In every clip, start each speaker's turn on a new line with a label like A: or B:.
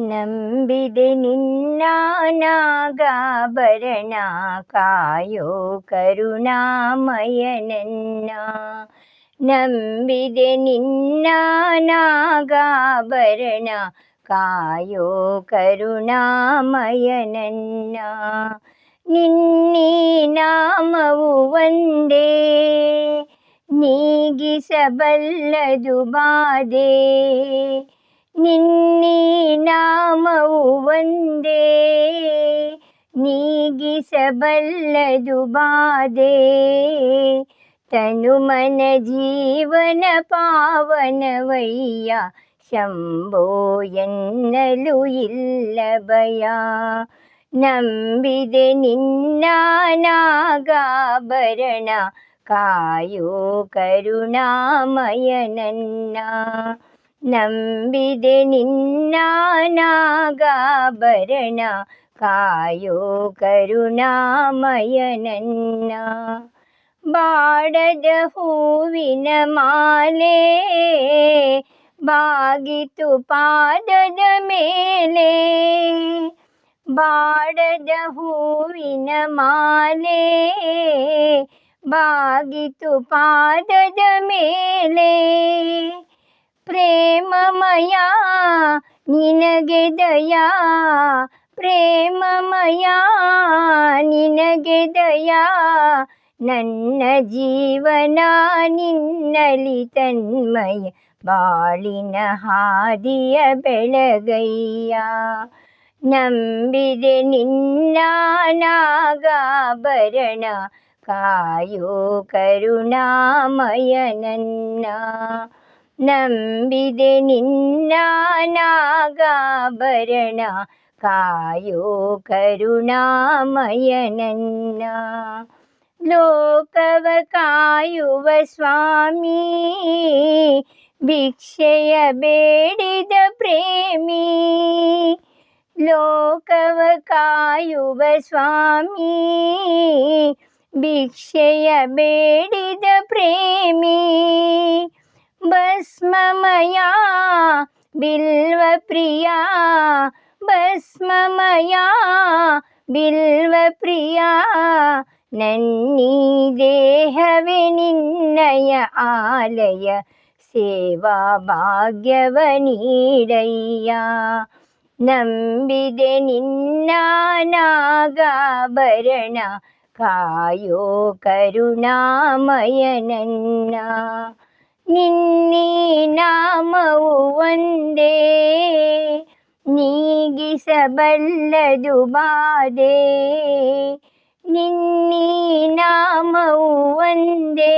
A: ನಂಬಿದೆ ನಿನ್ನ ನಾಗಾಭರಣ ಕಾಯೋ ಕರುಣಾಮಯನನ್ನ. ನಂಬಿದೆ ನಿನ್ನ ನಾಗಾಭರಣ ಕಾಯೋ ಕರುಣಾಮಯನನ್ನ. ನಿನ್ನೀ ನಾಮವು ಒಂದೇ ನೀಗಿಸಬಲ್ಲದು ಬಾಧೆ. ನಿನ್ನೀ ನಾಮವು ಒಂದೇ ನೀಗಿಸಬಲ್ಲದು ಬಾಧೆ. ತನುಮನ ಜೀವನ ಪಾವನವಯ್ಯ ಶಂಭೋ ಎನ್ನಲು ಇಲ್ಲ ಭಯ. ನಂಬಿದೆ ನಿನ್ನ ನಾಗಾಭರಣ ಕಾಯೋ ಕರುಣಾಮಯನನ್ನ. ನಂಬಿದೆ ನಿನ್ನ ನಾಗಾಭರಣ ಕಾಯೋ ಕರುಣಾಮಯನನ್ನ. ಬಾಡದ ಹೂವಿನ ಮಾಲೆ ಬಾಗಿತು ಪಾದದ ಮೇಲೆ. ಬಾಡದ ಹೂವಿನ ಮಾಲೆ ಬಾಗಿತು ಪಾದದ ಮೇಲೆ. ಪ್ರೇಮಮಯ ನಿನಗೆ ದಯಾ ಪ್ರೇಮಮಯ ನಿನಗೆ ದಯಾ. ನನ್ನ ಜೀವನ ನಿನ್ನಲಿ ತನ್ಮಯ ಬಾಳಿನ ಹಾದಿಯ ಬೆಳಗಯ್ಯ. ನಂಬಿದೆ ನಿನ್ನ ನಾಗಾಭರಣ ಕಾಯೋ ಕರುಣಾಮಯನನ್ನ. ನಂಬಿದೆ ನಿನ್ನ ನಾಗಾಭರಣ ಕಾಯೋ ಕರುಣಾಮಯನನ್ನ. ಲೋಕವ ಕಾಯುವ ಸ್ವಾಮಿ ಭಿಕ್ಷೆಯ ಬೇಡಿದ ಪ್ರೇಮಿ. ಲೋಕವ ಕಾಯುವ ಸ್ವಾಮಿ ಭಿಕ್ಷೆಯ ಬೇಡಿದ ಪ್ರೇಮಿ. ಭಸ್ಮಮಯ ಬಿಲ್ವ ಪ್ರಿಯ ಭಸ್ಮಮಯ ಬಿಲ್ವ ಪ್ರಿಯ. ನನ್ನೀ ದೇಹವೇ ನಿನ್ನಯ ಆಲಯ ಸೇವಾ ಭಾಗ್ಯವ ನೀಡಯ್ಯ. ನಂಬಿದೆ ನಿನ್ನ ನಾಗಾಭರಣ ಕಾಯೋ ಕರುಣಾಮಯನನ್ನ. ನಿನ್ನೀ ನಾಮವು ಒಂದೇ ನೀಗಿಸಬಲ್ಲದು ಬಾಧೆ. ನಿನ್ನೀ ನಾಮವು ಒಂದೇ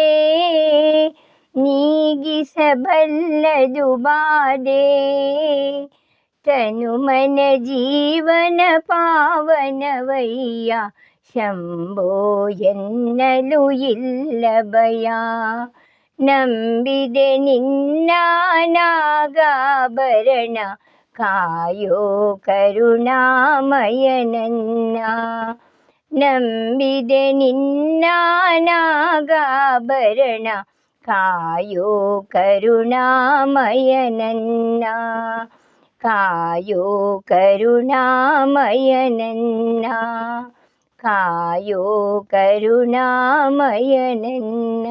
A: ನೀಗಿಸಬಲ್ಲದು ಬಾಧೆ. ತನುಮನ ಜೀವನ ಪಾವನವಯ್ಯ ಶಂಭೋ ಎನ್ನಲು ಇಲ್ಲ ಭಯ. ನಂಬಿದೆ ನಿನ್ನ ನಾಗಾಭರಣ ಕಾಯೋ ಕರುಣಾಮಯನನ್ನ. ನಂಬಿದೆ ನಿನ್ನ ನಾಗಾಭರಣ ಕಾಯೋ ಕರುಣಾಮಯನನ್ನ. ಕಾಯೋ ಕರುಣಾಮಯನನ್ನ. ಕಾಯೋ ಕರುಣಾಮಯನನ್ನ.